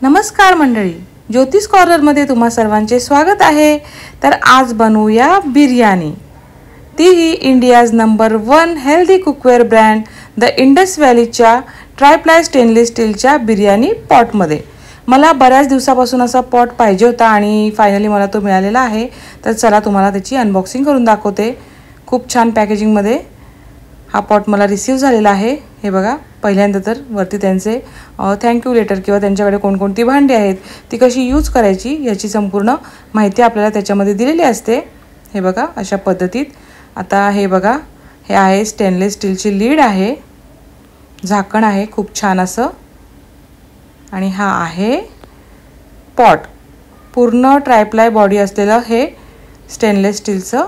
नमस्कार मंडळी, ज्योतिष कॉर्नरमध्ये तुम्हा सर्वांचे स्वागत आहे। तर आज बनवूया बिर्याणी, तीही India's number 1 healthy cookware brand the Indus व्हॅलीच्या ट्रायप्लाय स्टेनलेस स्टीलच्या बिर्याणी पॉटमध्ये। मला बऱ्याच दिवसापासून असा पॉट पाहिजे होता आणि फायनली मला तो मिळालेला आहे। तर चला तुम्हाला त्याची अनबॉक्सिंग करून दाखवते। खूप छान पॅकेजिंगमध्ये हा पॉट मला रिसीव झालेला आहे। हे बघा, पहिल्यांदा तर वरती त्यांचे थँक्यू लेटर किंवा त्यांच्याकडे कोणकोणती भांडी आहेत ती कशी यूज करायची याची संपूर्ण माहिती आपल्याला त्याच्यामध्ये दिलेली असते। हे बघा अशा पद्धतीत। आता हे बघा, हे आहे स्टेनलेस स्टीलची लीड आहे, झाकण आहे खूप छान असं, आणि हा आहे पॉट। पूर्ण ट्रायप्लाय बॉडी असलेलं हे स्टेनलेस स्टीलचं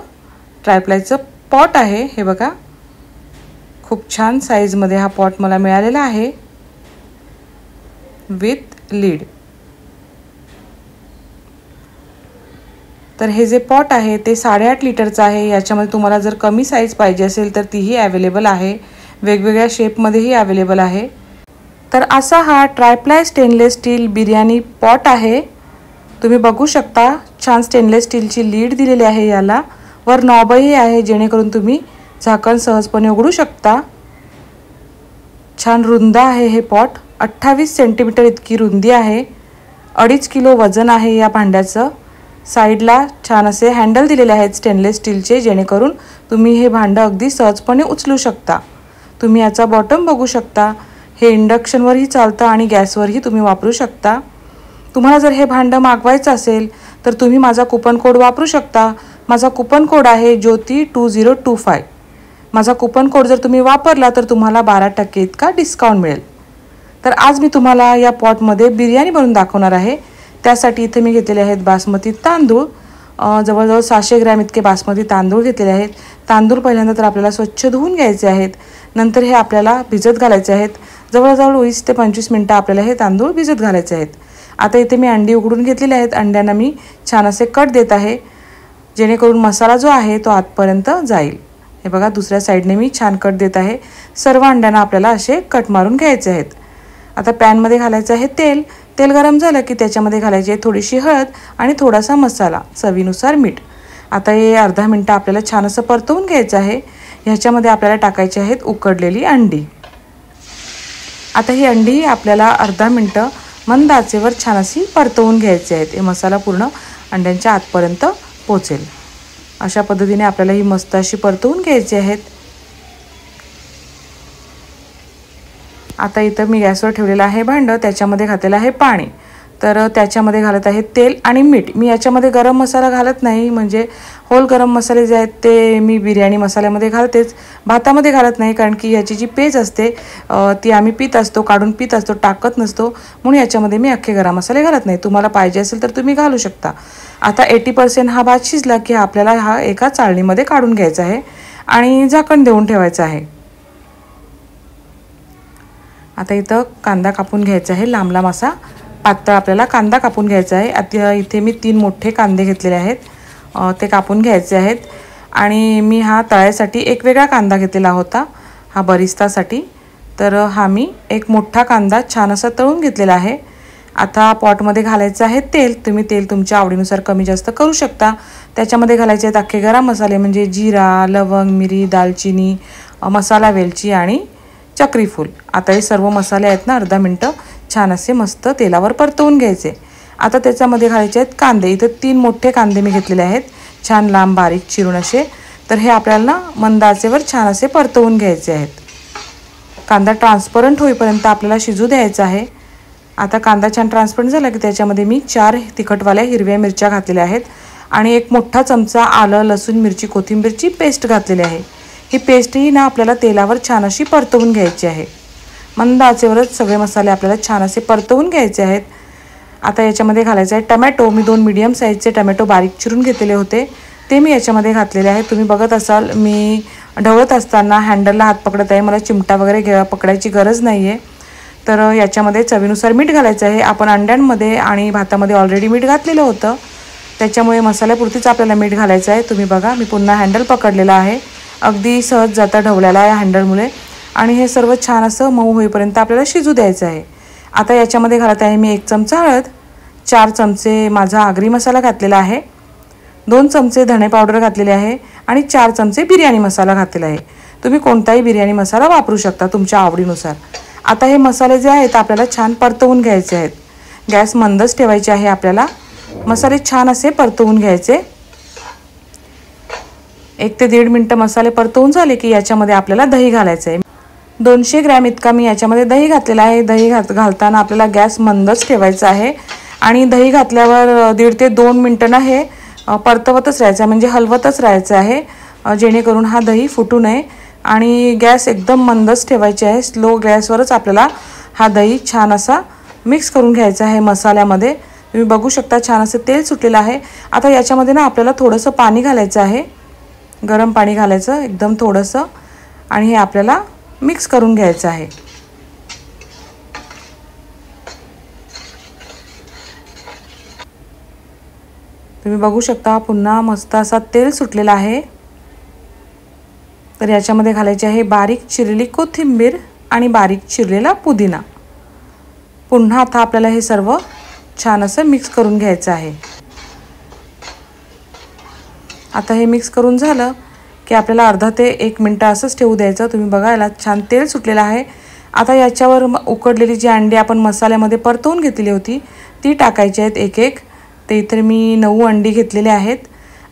ट्रायप्लायचं पॉट आहे। हे बघा, खूप छान साईजमध्ये हा पॉट मला मिळालेला आहे विथ लीड। तर हे जे पॉट आहे ते 8.5 लिटरचं आहे। याच्यामध्ये तुम्हाला जर कमी साईज पाहिजे असेल तर तीही अवेलेबल आहे, वेगवेगळ्या शेपमध्येही अवेलेबल आहे। तर असा हा tri-ply stainless steel biryani pot आहे। तुम्ही बघू शकता, छान स्टेनलेस स्टीलची लीड दिलेली आहे याला, वर नॉबही आहे जेणेकरून तुम्ही झाकण सहजपणे उघडू शकता। छान रुंद आहे हे पॉट, 28 सेंटीमीटर इतकी रुंदी आहे, 2.5 किलो वजन आहे या भांड्याचं। साईडला छान असे हँडल दिलेले आहेत स्टेनलेस स्टीलचे, जेणेकरून तुम्ही हे भांडं अगदी सहजपणे उचलू शकता। तुम्ही याचा बॉटम बघू शकता, हे इंडक्शनवरही चालतं आणि गॅसवरही तुम्ही वापरू शकता। तुम्हाला जर हे भांडं मागवायचं असेल तर तुम्ही माझा कूपन कोड वापरू शकता। माझा कूपन कोड आहे ज्योती2025। माझा कूपन कोड जर तुम्ही वापरला तर तुम्हाला 12% इतका डिस्काउंट मिळेल। तर आज मी तुम्हाला या पॉटमध्ये बिर्याणी बनवून दाखवणार आहे। त्यासाठी इथे मी घेतलेले आहेत बासमती तांदूळ, जवळजवळ 600 ग्रॅम इतके बासमती तांदूळ घेतलेले आहेत। तांदूळ पहिल्यांदा तर आपल्याला स्वच्छ धुवून घ्यायचे आहेत, नंतर हे आपल्याला भिजत घालायचे आहेत। जवळजवळ 20 ते 25 मिनिटं आपल्याला हे तांदूळ भिजत घालायचे आहेत। आता इथे मी अंडी उघडून घेतलेले आहेत, अंड्यांना मी छान असे कट देत आहे जेणेकरून मसाला जो आहे तो आतपर्यंत जाईल। हे बघा, दुसऱ्या साईडने मी छान कट देत आहे। सर्व अंड्यांना आपल्याला असे कट मारून घ्यायचे आहेत। आता पॅनमध्ये घालायचं आहे तेल। तेल गरम झालं की त्याच्यामध्ये घालायची आहे थोडीशी हळद आणि थोडासा मसाला, चवीनुसार मीठ। आता हे अर्धा मिनटं आपल्याला छान असं परतवून घ्यायचं आहे। ह्याच्यामध्ये आपल्याला टाकायची आहेत उकडलेली अंडी। आता ही अंडी आपल्याला अर्धा मिनटं मंद आचेवर छान अशी परतवून घ्यायची आहेत। हे मसाला पूर्ण अंड्यांच्या आतपर्यंत पोचेल अशा पद्धतीने आपल्याला ही मस्त अशी परतवून घ्यायची आहेत। आता इथं मी गॅसवर ठेवलेलं आहे भांडं, त्याच्यामध्ये घातलेलं आहे पाणी। तर त्याच्यामध्ये घालत आहे तेल आणि मीठ। मी याच्यामध्ये गरम मसाला घालत नाही, म्हणजे होल गरम मसाले जे आहेत ते मी बिर्याणी मसाल्यामध्ये घालतेच, भातामध्ये घालत नाही, कारण की याची जी पेज असते ती आम्ही पीत असतो, काढून पीत असतो, टाकत नसतो, म्हणून याच्यामध्ये मी अख्खे गरम मसाले घालत नाही। तुम्हाला पाहिजे असेल तर तुम्ही घालू शकता। आता 80% हा भात शिजला की आपल्याला हा एका चाळणीमध्ये काढून घ्यायचा आहे आणि झाकण देऊन ठेवायचं आहे। आता इथं कांदा कापून घ्यायचा आहे, लांब लांब असा पातळ आपल्याला कांदा कापून घ्यायचा आहे। आता इथे मी 3 मोठे कांदे घेतलेले आहेत, ते कापून घ्यायचे आहेत। आणि मी हा तळायसाठी एक वेगळा कांदा घेतलेला होता, हा बरिस्तासाठी। तर हा मी एक मोठा कांदा छान असा तळून घेतलेला आहे। आता पॉटमध्ये घालायचं आहे तेल। तुम्ही तेल तुमच्या आवडीनुसार कमी जास्त करू शकता। त्याच्यामध्ये घालायचे आहेत अख्खे गरम मसाले, म्हणजे जिरा, लवंग, मिरी, दालचिनी, मसाला वेलची आणि चक्रीफूल। आता हे सर्व मसाले आहेत ना, अर्धा मिनटं छान असे मस्त तेलावर परतवून घ्यायचे। आता त्याच्यामध्ये घालायचे आहेत कांदे। इथं 3 मोठे कांदे मी घेतलेले आहेत, छान लांब बारीक चिरून असे। तर हे आपल्याला मंद आचेवर छान असे परतवून घ्यायचे आहेत। कांदा ट्रान्सपरंट होईपर्यंत आपल्याला शिजू द्यायचा आहे। आता कांदा छान ट्रान्सपरंट झाला की त्याच्यामध्ये मी 4 तिखटवाल्या हिरव्या मिरच्या घातलेल्या आहेत आणि एक मोठा चमचा आलं, लसूण, मिरची, कोथिंबीरची पेस्ट घातलेली आहे। ही पेस्टही ना आपल्याला तेलावर छान अशी परतवून घ्यायची आहे। मंद आचेवरच सगळे मसाले आपल्याला छान असे परतवून घ्यायचे आहेत। आता याच्यामध्ये घालायचं आहे टमॅटो। मी 2 मीडियम साईजचे टमॅटो बारीक चिरून घेतलेले होते, ते मी याच्यामध्ये घातलेले आहेत। तुम्ही बघत असाल मी ढवळत असताना हँडलला हात पकडत आहे, मला चिमटा वगैरे पकडायची गरज नाही आहे। तर याच्यामध्ये चवीनुसार मीठ घालायचं आहे। आपण अंड्यांमध्ये आणि भातामध्ये ऑलरेडी मीठ घातलेलं होतं, त्याच्यामुळे मसाल्यापुरतीच आपल्याला मीठ घालायचं आहे। तुम्ही बघा, मी पुन्हा हँडल पकडलेला आहे, अगदी सहज जाता ढवळ्याला या हँडलमुळे। आणि हे सर्व छान असं मऊ होईपर्यंत आपल्याला शिजू द्यायचं आहे। आता याच्यामध्ये घालत आहे मी 1 चमचा हळद, 4 चमचे माझा आगरी मसाला घातलेला आहे, 2 चमचे धणे पावडर घातलेले आहे आणि 4 चमचे बिर्याणी मसाला घातलेला आहे. तुम्ही कोणताही बिर्याणी मसाला वापरू शकता तुमच्या आवडीनुसार. आता हे मसाले जे आहेत आपल्याला छान परतवून घ्यायचे आहेत. गॅस मंदच ठेवायचे आहे आपल्याला. मसाले छान असे परतवून घ्यायचे. 1 ते 1.5 मिनिटं मसाले परतवून झाले की याच्यामध्ये आपल्याला दही घालायचं आहे. 200 ग्रॅम इतका मी याच्यामध्ये दही घातलेला आहे. दही घालताना आपल्याला गॅस मंदच ठेवायचा आहे आणि दही घातल्यावर 1.5 ते 2 मिनिटं ना हे परतवतच राहायचं आहे, म्हणजे हलवतच राहायचं आहे, जेणेकरून हा दही फुटू नये. आणि गॅस एकदम मंदच ठेवायची आहे. स्लो गॅसवरच आपल्याला हा दही छान असा मिक्स करून घ्यायचा आहे मसाल्यामध्ये. तुम्ही बघू शकता छान असं तेल सुटलेलं आहे. आता याच्यामध्ये ना आपल्याला थोडंसं पाणी घालायचं आहे, गरम पाणी घालायचं एकदम थोडंसं, आणि हे आपल्याला मिक्स करून घ्यायचं आहे. तुम्ही बघू शकता पुन्हा मस्त असा तेल सुटलेला आहे. तर याच्यामध्ये घालायची आहे बारीक चिरलेली कोथिंबीर आणि बारीक चिरलेला पुदिना. पुन्हा आता आपल्याला हे सर्व छान असं मिक्स करून घ्यायचं आहे. आता हे मिक्स करून झालं की आपल्याला अर्धा ते 1 मिनिट असंच ठेवू द्यायचं. तुम्ही बघा याला छान तेल सुटलेलं आहे. आता याच्यावर उकडलेली जी अंडी आपण मसाल्यामध्ये परतवून घेतलेली होती ती टाकायची आहेत एक एक. ते इतर मी 9 अंडी घेतलेले आहेत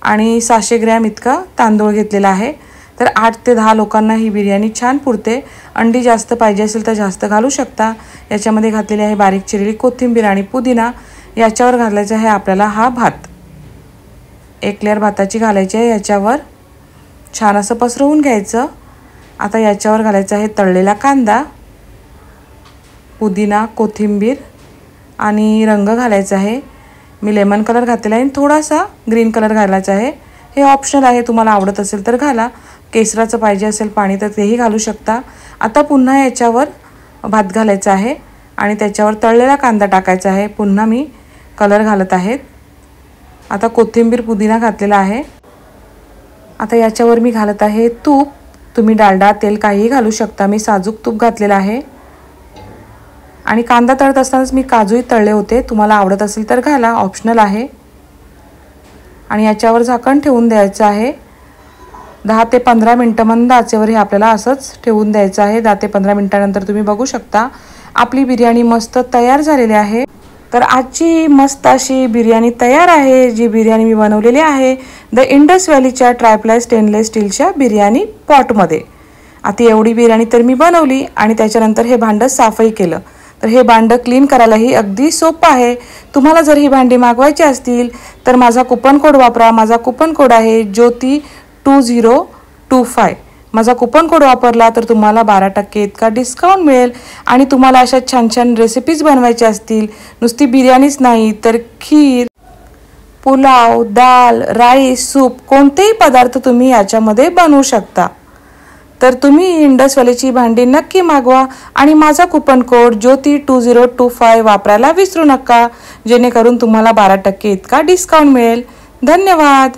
आणि 600 ग्रॅम इतका तांदूळ घेतलेला आहे. तर 8 ते 10 लोकांना ही बिर्याणी छान पुरते. अंडी जास्त पाहिजे असेल तर जास्त घालू शकता. याच्यामध्ये घातलेली आहे बारीक चिरलेली कोथिंबीर आणि पुदिना. याच्यावर घालायचा आहे आपल्याला हा भात. 1 लेअर भाताची घालायची आहे याच्यावर. छान असं पसरवून घ्यायचं. आता याच्यावर घालायचा आहे तळलेला कांदा, पुदिना, कोथिंबीर आणि रंग घालायचा आहे. मी लेमन कलर घातलेला आहे आणि थोडासा ग्रीन कलर घालायचा आहे. हे ऑप्शनल आहे, तुम्हाला आवडत असेल तर घाला. केसराचं पाहिजे असेल पाणी तर तेही घालू शकता. आता पुन्हा याच्यावर भात घालायचा आहे आणि त्याच्यावर तळलेला कांदा टाकायचा आहे. पुन्हा मी कलर घालत आहेत. आता कोथिंबीर पुदिना घातलेला आहे. आता याच्यावर मी घालत आहे तूप. तुम्ही डालडा तेल काहीही घालू शकता. मी साजूक तूप घातलेलं आहे आणि कांदा तळत असतानाच मी काजूही तळले होते. तुम्हाला आवडत असेल तर घाला, ऑप्शनल आहे. आणि याच्यावर झाकण ठेवून द्यायचं आहे. 10 ते 15 मिनटं मंद आचेवर हे आपल्याला असंच ठेवून द्यायचं आहे. 10 ते 15 मिनटानंतर तुम्ही बघू शकता आपली बिर्याणी मस्त तयार झालेली आहे. तर आजची मस्त अशी बिर्याणी तयार आहे. जी बिर्याणी मी बनवलेली आहे द इंडस व्हॅलीच्या ट्रायप्लाय स्टेनलेस स्टीलच्या बिर्याणी पॉटमध्ये. आता एवढी बिर्याणी तर मी बनवली आणि त्याच्यानंतर हे भांडं साफही केलं. तर हे भांडं क्लीन करायलाही अगदी सोपं आहे. तुम्हाला जर ही भांडी मागवायची असतील तर माझा कुपन कोड वापरा. माझा कुपन कोड आहे ज्योती2025. माझा कुपन कोड वापरला तर तुम्हाला 12% इतका डिस्काउंट मिळेल. आणि तुम्हाला अशा छान छान रेसिपीज बनवायच्या असतील, नुसती बिर्याणीच नाही तर खीर, पुलाव, दाल, राईस, सूप, कोणतेही पदार्थ तुम्ही याच्यामध्ये बनवू शकता. तर तुम्ही इंडस व्हॅलीची भांडी नक्की मागवा आणि माझा कुपन कोड ज्योती2025 वापरायला विसरू नका, जेणेकरून तुम्हाला 12% इतका डिस्काउंट मिळेल. धन्यवाद.